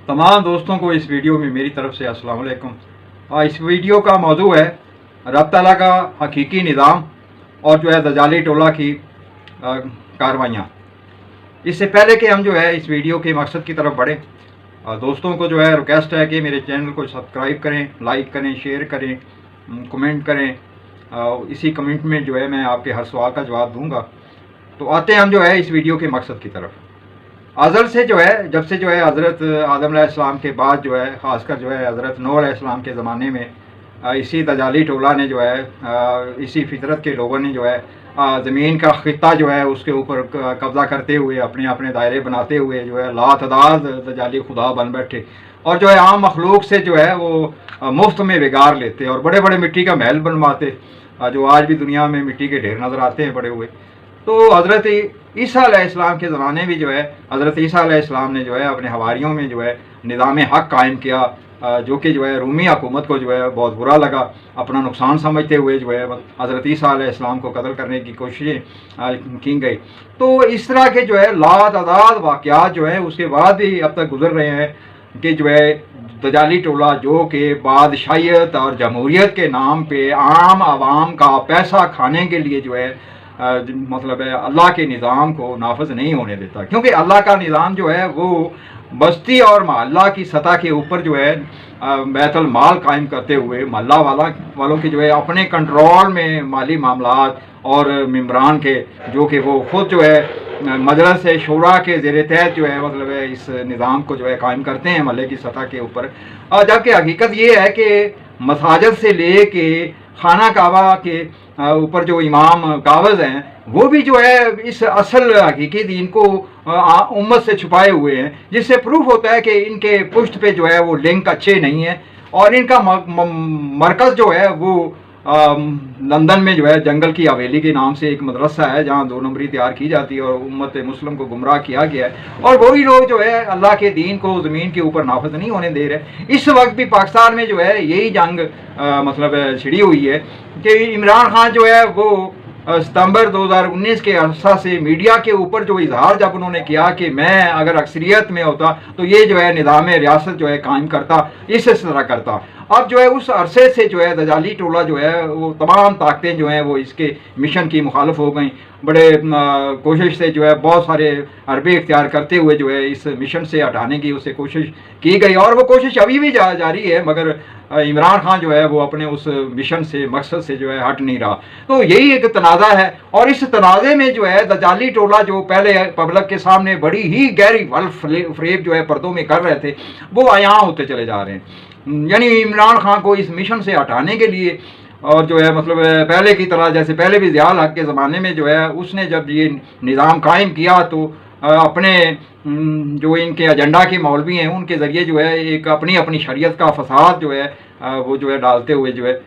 तमाम दोस्तों को इस वीडियो में मेरी तरफ से अस्सलाम वालेकुम। इस वीडियो का मौजू है रब ताला का हकीकी निज़ाम और जो है दजाली टोला की कार्रवाइयाँ। इससे पहले कि हम जो है इस वीडियो के मकसद की तरफ बढ़ें, दोस्तों को जो है रिक्वेस्ट है कि मेरे चैनल को सब्सक्राइब करें, लाइक करें, शेयर करें, कमेंट करें। इसी कमेंट में जो है मैं आपके हर सवाल का जवाब दूंगा। तो आते हैं हम जो है इस वीडियो के मकसद की तरफ। अज़ल से जो है, जब से जो है हज़रत आदम अलैहिस्सलाम के बाद जो है, ख़ासकर जो है हज़रत नूह अलैहिस्सलाम के ज़माने में इसी दजाली टोला ने जो है इसी फितरत के लोगों ने जो है ज़मीन का ख़ित्ता जो है उसके ऊपर कब्ज़ा करते हुए अपने अपने दायरे बनाते हुए जो है लातदाद दजाली खुदा बन बैठे और जो है आम मखलूक से जो है वो मुफ्त में बिगाड़ लेते और बड़े बड़े मिट्टी का महल बनवाते, जो आज भी दुनिया में मिट्टी के ढेर नज़र आते हैं पड़े हुए। तो हज़रत ईसा अलैहिस्सलाम के ज़माने भी जो है हज़रत ईसा अलैहिस्सलाम ने जो है अपने हवारियों में जो है निज़ाम हक़ कायम किया, जो कि जो है रूमी हुकूमत को जो है बहुत बुरा लगा। अपना नुकसान समझते हुए जो है हज़रत ईसा अलैहिस्सलाम को कत्ल करने की कोशिशें की गई। तो इस तरह के जो है लातदाद वाक़यात जो है उसके बाद भी अब तक गुजर रहे हैं कि जो है दजाली टोला जो कि बादशाहियत और जमहूरियत के नाम पे आम आवाम का पैसा खाने के लिए जो है मतलब है अल्लाह के निज़ाम को नाफज नहीं होने देता, क्योंकि अल्लाह का निज़ाम जो है वो बस्ती और मोहल्ला की सतह के ऊपर जो है बैतुल माल कायम करते हुए मोहल्ला वालों के जो है अपने कंट्रोल में माली मामलात और मेम्बरान के जो कि वो खुद जो है मजलिस शूरा के ज़ेर तहत जो है मतलब है इस निज़ाम को जो है कायम करते हैं महल्ले की सतह के ऊपर। जबकि हकीकत ये है कि मसाजिद से ले के खाना काबा के ऊपर जो इमाम कावज़ हैं वो भी जो है इस असल हकीकी दीन को उम्मत से छुपाए हुए हैं, जिससे प्रूफ होता है कि इनके पुष्ट पे जो है वो लिंक अच्छे नहीं है। और इनका मरकज़ जो है वो लंदन में जो है जंगल की हवेली के नाम से एक मदरसा है जहाँ 2 नंबरी तैयार की जाती है और उम्मत मुस्लिम को गुमराह किया गया है। और वही लोग जो है अल्लाह के दीन को ज़मीन के ऊपर नाफज नहीं होने दे रहे। इस वक्त भी पाकिस्तान में जो है यही जंग मतलब छिड़ी हुई है कि इमरान खान जो है वो सितंबर 2019 के अरसा से मीडिया के ऊपर जो इजहार जब उन्होंने किया कि मैं अगर अक्सरियत में होता तो ये जो है निज़ाम रियासत जो है कायम करता, इस तरह करता। अब जो है उस अरसे से जो है दजाली टोला जो है वो तमाम ताकतें जो हैं वो इसके मिशन की मुखालफ हो गई। बड़े कोशिश से जो है बहुत सारे हरबे इख्तियार करते हुए जो है इस मिशन से हटाने की उससे कोशिश की गई और वो कोशिश अभी भी जारी है, मगर इमरान खान जो है वो अपने उस मिशन से मकसद से जो है हट नहीं रहा। तो यही एक तनाज़ा है और इस तनाज़े में जो है दजाली टोला जो पहले पब्लिक के सामने बड़ी ही गहरी फरेब जो है पर्दों में कर रहे थे वो आयां होते चले जा रहे हैं। यानी इमरान खान को इस मिशन से हटाने के लिए और जो है मतलब पहले की तरह जैसे पहले भी ज़िया हक़ के ज़माने में जो है उसने जब ये निज़ाम कायम किया तो अपने जो इनके एजेंडा के मौलवी हैं उनके ज़रिए जो है एक अपनी अपनी शरीयत का फसाद जो है वो जो है डालते हुए जो है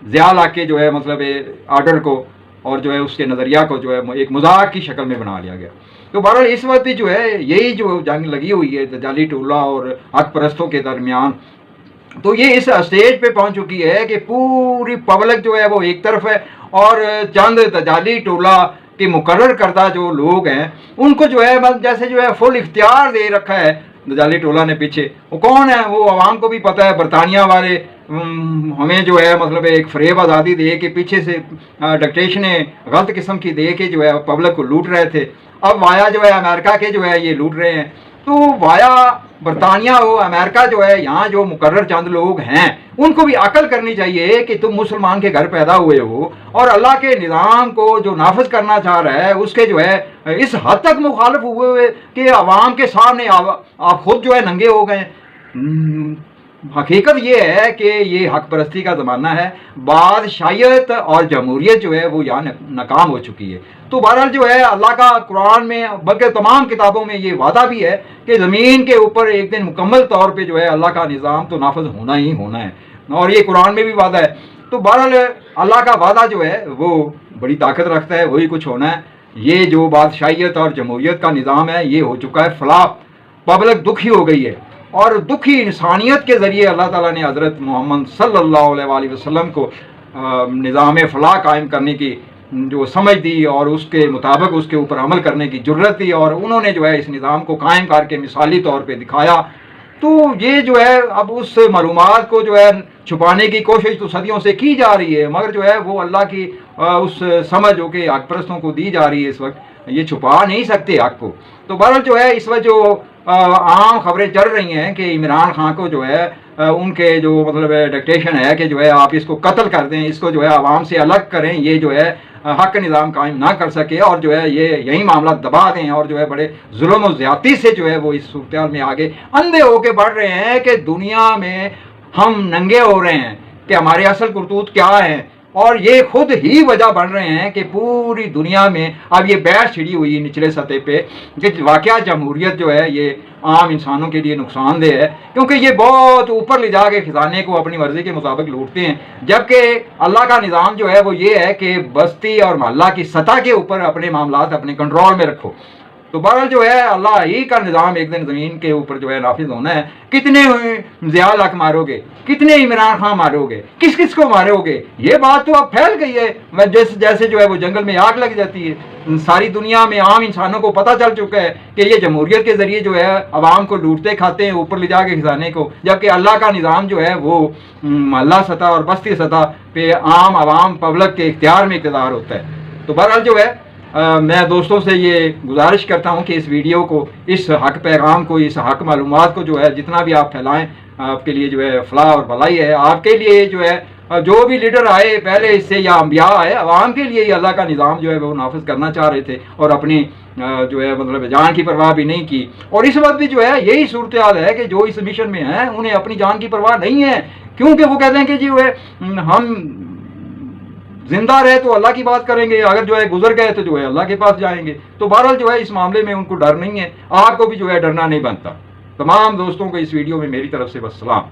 ज़िया हक़ के जो है मतलब आर्डर को और जो है उसके नज़रिया को जो है एक मजाक की शक्ल में बना लिया गया। तो बहरहाल इस वक्त भी जो है यही जो जंग लगी हुई है दजाली टोला और हक परस्तों के दरमियान, तो ये इस स्टेज पे पहुंच चुकी है कि पूरी पब्लिक जो है वो एक तरफ है और चंद दजाली टोला के मुकर्रर करदा जो लोग हैं उनको जो है जैसे जो है फुल इख्तियार दे रखा है दजाली टोला ने पीछे। वो कौन है वो आवाम को भी पता है, बरतानिया वाले हमें जो है मतलब एक फरेब आज़ादी दे के पीछे से डिक्टेशनें गलत किस्म की दे के जो है पब्लिक को लूट रहे थे। अब वाया जो है अमेरिका के जो है ये लूट रहे हैं। तो वाया बरतानिया हो अमेरिका जो है यहाँ जो मुकर्रर चंद लोग हैं उनको भी अकल करनी चाहिए कि तुम मुसलमान के घर पैदा हुए हो और अल्लाह के निज़ाम को जो नाफज करना चाह रहा है उसके जो है इस हद तक मुखालिफ हुए कि आवाम के सामने आप खुद जो है नंगे हो गए। हकीकत ये है कि ये हक परस्ती का ज़माना है, बादशाहियत और जमहूरियत जो है वो यहाँ नाकाम हो चुकी है। तो बहरहाल जो है अल्लाह का कुरान में बल्कि तमाम किताबों में ये वादा भी है कि ज़मीन के ऊपर एक दिन मुकम्मल तौर पे जो है अल्लाह का निज़ाम तो नाफज होना ही होना है और ये कुरान में भी वादा है। तो बहरहाल अल्लाह का वादा जो है वो बड़ी ताकत रखता है, वही कुछ होना है। ये जो बादशाहियत और जमहूरियत का निज़ाम है ये हो चुका है फ्लॉप, पब्लिक दुखी हो गई है और दुखी इंसानियत के ज़रिए अल्लाह ताला ने हज़रत मोहम्मद सल्लल्लाहु अलैहि वसल्लम को निज़ाम फ़लाह कायम करने की जो समझ दी और उसके मुताबिक उसके ऊपर अमल करने की ज़रूरत दी, और उन्होंने जो है इस निज़ाम को कायम करके मिसाली तौर पे दिखाया। तो ये जो है अब उस मालूमात को जो है छुपाने की कोशिश तो सदियों से की जा रही है, मगर जो है वो अल्लाह की उस समझ जो कि हक परस्तों को दी जा रही है इस वक्त, ये छुपा नहीं सकते हक को। तो बहरहाल जो है इस वक्त जो आम खबरें चल रही हैं कि इमरान खान को जो है उनके जो मतलब डिक्टेशन है कि जो है आप इसको कत्ल कर दें, इसको जो है आवाम से अलग करें, ये जो है हक निज़ाम कायम ना कर सके और जो है ये यही मामला दबा दें, और जो है बड़े जुल्म और ज़्यादती से जो है वो इस सूरत में आगे अंधे होके बढ़ रहे हैं कि दुनिया में हम नंगे हो रहे हैं कि हमारे असल करतूत क्या है। और ये खुद ही वजह बन रहे हैं कि पूरी दुनिया में अब ये बहस छिड़ी हुई है निचले सतह पे कि वाकया जमहूरियत जो है ये आम इंसानों के लिए नुकसानदेह है, क्योंकि ये बहुत ऊपर ले जाके खजाने को अपनी मर्जी के मुताबिक लूटते हैं, जबकि अल्लाह का निज़ाम जो है वो ये है कि बस्ती और मोहल्ला की सतह के ऊपर अपने मामलात अपने कंट्रोल में रखो। तो बहरहाल जो है अल्लाह ही का निज़ाम एक दिन ज़मीन के ऊपर जो है नाफिज होना है। कितने ज़ियाउल हक मारोगे, कितने इमरान खान मारोगे, किस किस को मारोगे, ये बात तो अब फैल गई है जैसे जैसे जो है वो जंगल में आग लग जाती है। सारी दुनिया में आम इंसानों को पता चल चुका है कि ये जमहूरियत के ज़रिए जो है अवाम को लूटते खाते हैं ऊपर ले जाके खजाने को, जबकि अल्लाह का निज़ाम जो है वो मोहल्ला सतह और बस्ती सतह पे आम अवाम पब्लिक के इख्तियार में इक़्तिदार होता है। तो बहरहाल जो है मैं दोस्तों से ये गुजारिश करता हूँ कि इस वीडियो को, इस हक पैगाम को, इस हक मालूमात को जो है जितना भी आप फैलाएं आपके लिए जो है फलाह और भलाई है। आपके लिए जो है जो भी लीडर आए पहले इससे या अंबिया आए, अवाम के लिए अल्लाह का निज़ाम जो है वो नाफिज करना चाह रहे थे और अपनी जो है मतलब जान की परवाह भी नहीं की। और इस वक्त भी जो है यही सूरत हाल है कि जो इस मिशन में हैं उन्हें अपनी जान की परवाह नहीं है, क्योंकि वो कहते हैं कि जो है हम जिंदा रहे तो अल्लाह की बात करेंगे, अगर जो है गुजर गए तो जो है अल्लाह के पास जाएंगे। तो बहरहाल जो है इस मामले में उनको डर नहीं है, आपको भी जो है डरना नहीं बनता। तमाम दोस्तों को इस वीडियो में मेरी तरफ से बस सलाम।